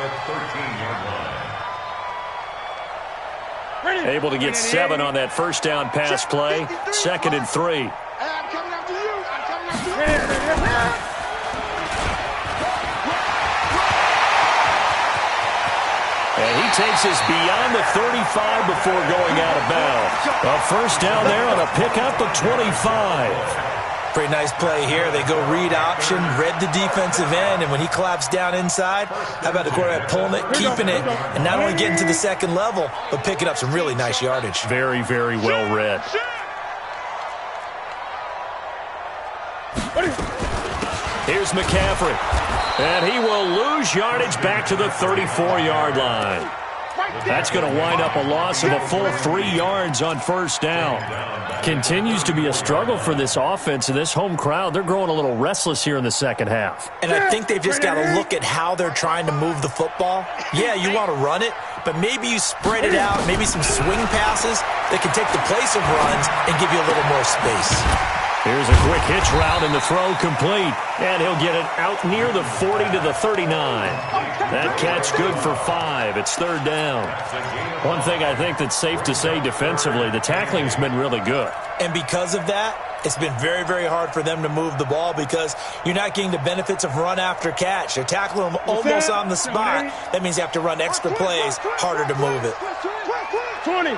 at 13-yard line. Able to get 7 on that first down pass play. 2nd and 3. I'm coming after you. I'm coming after you. And he takes us beyond the 35 before going out of bounds. A first down there on a pickup of 25. Pretty nice play here. They go read option, read the defensive end, and when he collapsed down inside, how about the quarterback pulling it, keeping it, and not only getting to the second level, but picking up some really nice yardage. Very, very well read. Here's McCaffrey. And he will lose yardage back to the 34-yard line. That's going to wind up a loss of a full 3 yards on first down. Continues to be a struggle for this offense and this home crowd. They're growing a little restless here in the second half. And I think they've just got to look at how they're trying to move the football. Yeah, you want to run it, but maybe you spread it out, maybe some swing passes that can take the place of runs and give you a little more space. Here's a quick hitch route and the throw complete. And he'll get it out near the 40 to the 39. That catch good for 5. It's third down. One thing I think that's safe to say defensively, the tackling's been really good. And because of that, it's been very, very hard for them to move the ball because you're not getting the benefits of run after catch. They're tackling them almost on the spot. That means you have to run extra plays, harder to move it. 20.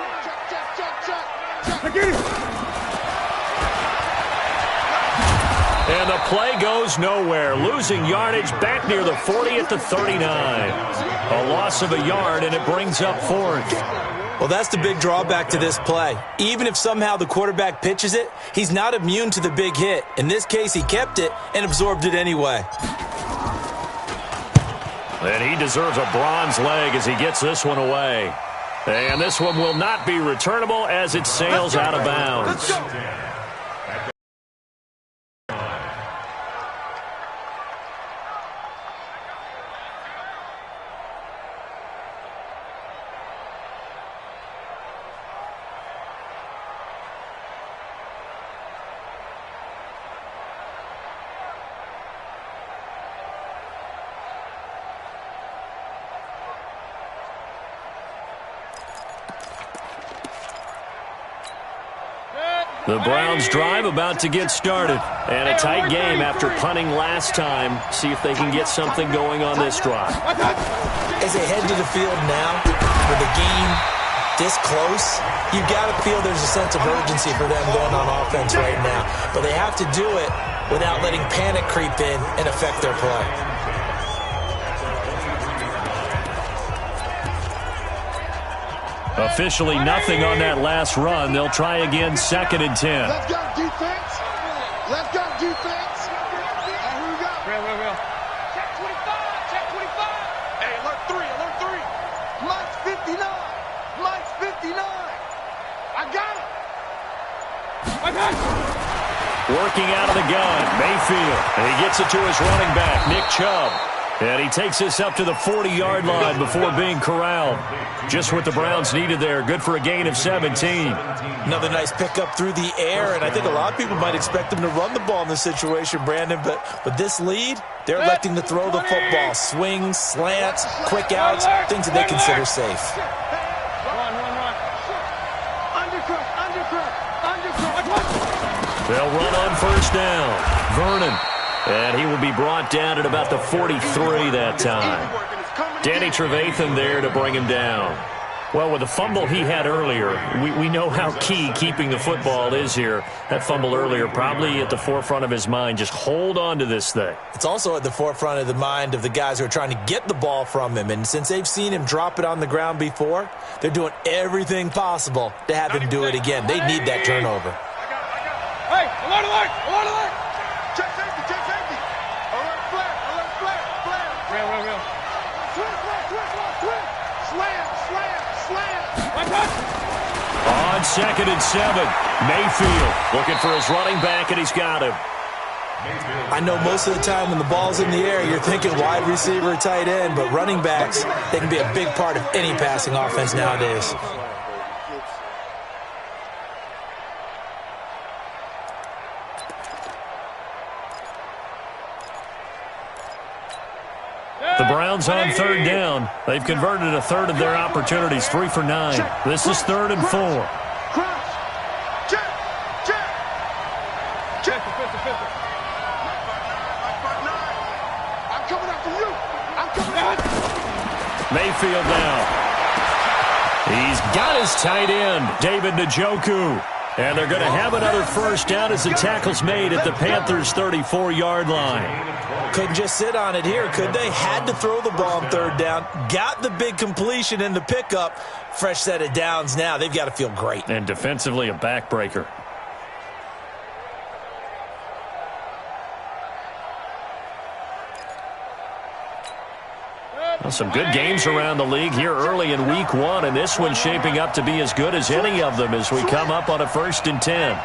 And the play goes nowhere. Losing yardage back near the 40 at the 39. A loss of a yard, and it brings up 4th. Well, that's the big drawback to this play. Even if somehow the quarterback pitches it, he's not immune to the big hit. In this case, he kept it and absorbed it anyway. And he deserves a bronze leg as he gets this one away. And this one will not be returnable as it sails out of bounds. The Browns drive about to get started. And a tight game after punting last time. See if they can get something going on this drive. As they head to the field now, with the game this close, you've got to feel there's a sense of urgency for them going on offense right now. But they have to do it without letting panic creep in and affect their play. Officially nothing on that last run. They'll try again, 2nd and 10. Let's go, defense. Let's go, defense. Here we go. Real. Check 25. Check 25. Hey, alert 3. Alert 3. Mike's 59. Mike's 59. I got him. Working out of the gun, Mayfield. And he gets it to his running back, Nick Chubb. And he takes this up to the 40-yard line before being corralled. Just what the Browns needed there. Good for a gain of 17. Another nice pickup through the air, and I think a lot of people might expect them to run the ball in this situation, Brandon, but with this lead, they're electing to throw the football. Swings, slants, quick outs, things that they consider safe. Run. Undercut. They'll run on first down. Vernon. And he will be brought down at about the 43 that time. Danny Trevathan there to bring him down. Well, with the fumble he had earlier, we know how key keeping the football is here. That fumble earlier probably at the forefront of his mind. Just hold on to this thing. It's also at the forefront of the mind of the guys who are trying to get the ball from him. And since they've seen him drop it on the ground before, they're doing everything possible to have him do it again. They need that turnover. Hey, alert. Check safety. Alert flare. Real. Twist. Slam. On 2nd and 7, Mayfield looking for his running back, and he's got him. I know most of the time when the ball's in the air, you're thinking wide receiver, tight end, but running backs, they can be a big part of any passing offense nowadays. The Browns on third down. They've converted a third of their opportunities, 3 for 9. This is 3rd and 4. I'm coming after you. I'm coming after you. Mayfield now. He's got his tight end, David Njoku. And they're going to have another first down as the tackle's made at the Panthers' 34-yard line. Couldn't just sit on it here, could they? Had to throw the ball on third down. Got the big completion in the pickup. Fresh set of downs now. They've got to feel great. And defensively, a backbreaker. Well, some good games around the league here early in week 1, and this one's shaping up to be as good as any of them as we come up on a 1st and 10.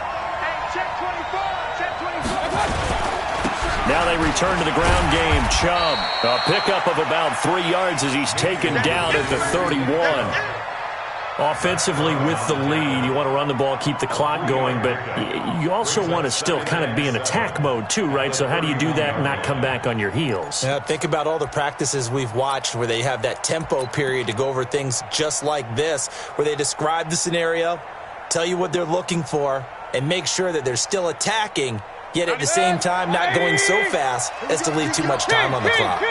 Now they return to the ground game. Chubb, a pickup of about 3 yards as he's taken down at the 31. Offensively with the lead, you want to run the ball, keep the clock going, but you also want to still kind of be in attack mode too, right? So how do you do that and not come back on your heels? Yeah, think about all the practices we've watched where they have that tempo period to go over things just like this, where they describe the scenario, tell you what they're looking for, and make sure that they're still attacking, yet at the same time not going so fast as to leave too much time on the clock.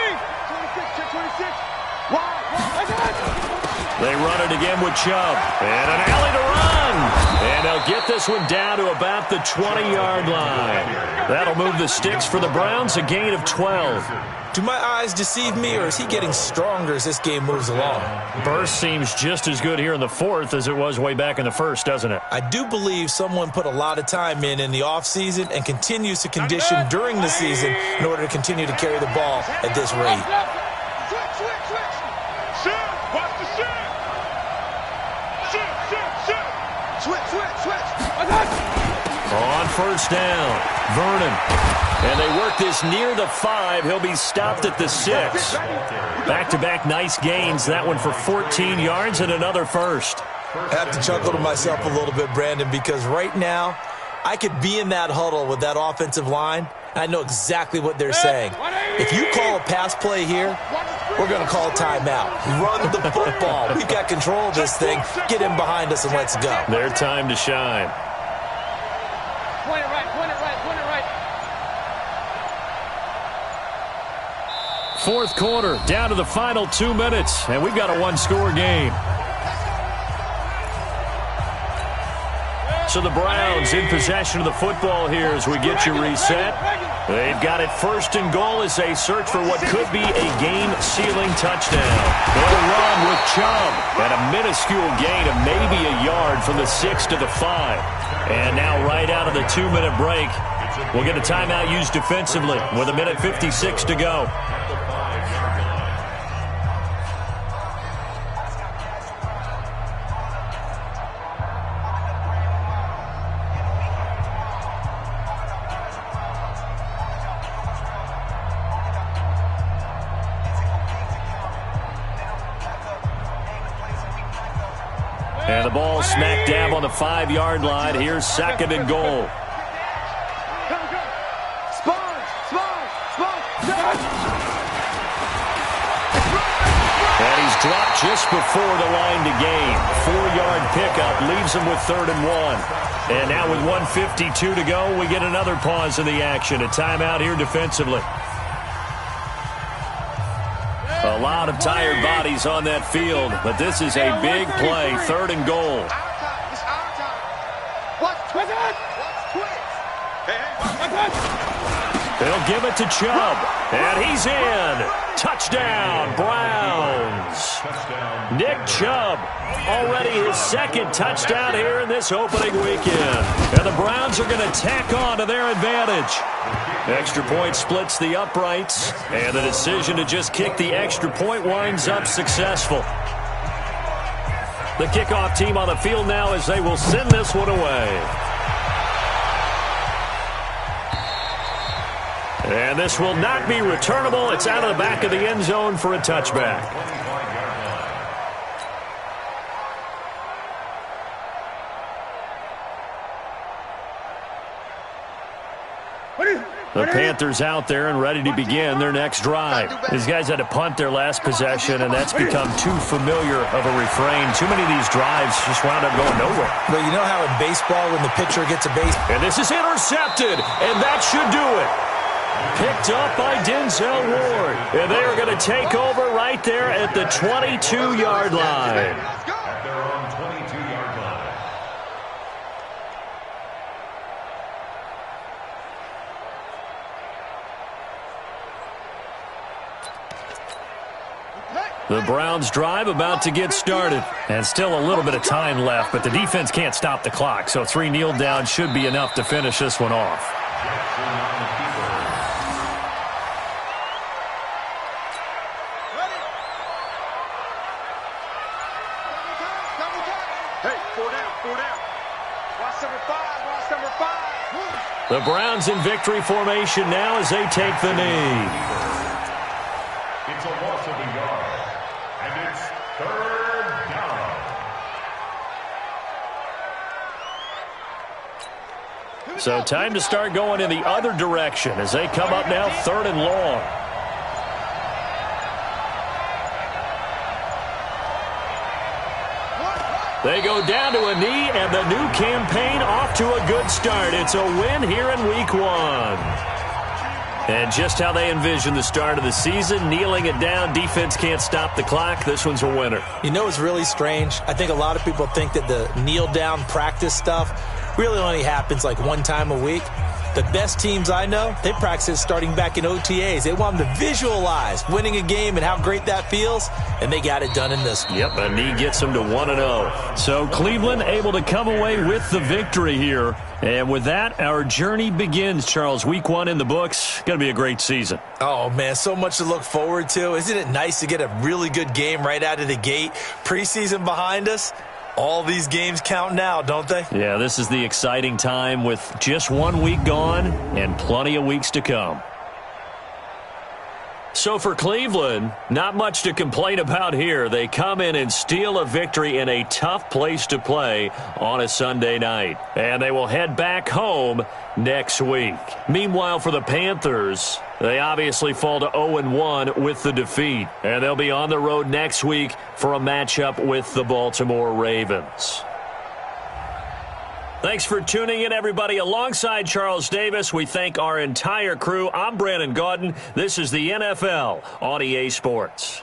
They run it again with Chubb. And an alley to run. And they'll get this one down to about the 20-yard line. That'll move the sticks for the Browns, a gain of 12. Do my eyes deceive me, or is he getting stronger as this game moves along? Burst seems just as good here in the 4th as it was way back in the 1st, doesn't it? I do believe someone put a lot of time in the offseason and continues to condition during the season in order to continue to carry the ball at this rate. On first down, Vernon. And they work this near the 5. He'll be stopped at the 6. Back-to-back nice gains. That one for 14 yards and another first. I have to chuckle to myself a little bit, Brandon, because right now I could be in that huddle with that offensive line. I know exactly what they're saying. If you call a pass play here, we're going to call timeout. Run the football. We've got control of this thing. Get in behind us and let's go. Their time to shine. Point it right, point it right, point it right. 4th quarter, down to the final 2 minutes, and we've got a 1-score game. So the Browns in possession of the football here as we get you reset. They've got it 1st and goal as they search for what could be a game-sealing touchdown. They'll run with Chubb and a minuscule gain of maybe a yard from the 6 to the 5. And now right out of the 2-minute break, we'll get a timeout used defensively with 1:56 to go. And the ball smack dab on the 5-yard line. Here's 2nd and goal. And he's dropped just before the line to gain. 4-yard pickup leaves him with 3rd and 1. And now with 1:52 to go, we get another pause in the action. A timeout here defensively. A lot of tired bodies on that field, but this is a big play, 3rd and goal. They'll give it to Chubb, and he's in. Touchdown, Browns. Nick Chubb, already his 2nd touchdown here in this opening weekend. And the Browns are going to tack on to their advantage. Extra point splits the uprights, and the decision to just kick the extra point winds up successful. The kickoff team on the field now as they will send this one away. And this will not be returnable. It's out of the back of the end zone for a touchback. The Panthers out there and ready to begin their next drive. These guys had to punt their last possession, and that's become too familiar of a refrain. Too many of these drives just wound up going nowhere. Well, you know how in baseball when the pitcher gets a base... And this is intercepted, and that should do it. Picked up by Denzel Ward. And they are going to take over right there at the 22-yard line. At their own 22-yard line. The Browns drive about to get started. And still a little bit of time left, but the defense can't stop the clock. So 3 kneel downs should be enough to finish this one off. Hey, 4 down. Watch number 5, watch number 5. The Browns in victory formation now as they take the knee. It's a loss of a yard. And it's 3rd down. So time to start going in the other direction as they come up now 3rd and long. They go down to a knee, and the new campaign off to a good start. It's a win here in Week 1. And just how they envision the start of the season, kneeling it down, defense can't stop the clock. This one's a winner. You know what's really strange? I think a lot of people think that the kneel-down practice stuff really only happens like 1 time a week. The best teams I know, they practice it starting back in OTAs. They want them to visualize winning a game and how great that feels, and they got it done in this one. Yep, a knee gets them to 1-0. So Cleveland able to come away with the victory here. And with that, our journey begins, Charles. Week 1 in the books. Going to be a great season. Oh, man, so much to look forward to. Isn't it nice to get a really good game right out of the gate? Preseason behind us. All these games count now, don't they? Yeah, this is the exciting time with just 1 week gone and plenty of weeks to come. So for Cleveland, not much to complain about here. They come in and steal a victory in a tough place to play on a Sunday night. And they will head back home next week. Meanwhile, for the Panthers, they obviously fall to 0-1 with the defeat. And they'll be on the road next week for a matchup with the Baltimore Ravens. Thanks for tuning in, everybody. Alongside Charles Davis, we thank our entire crew. I'm Brandon Gaudin. This is the NFL on EA Sports.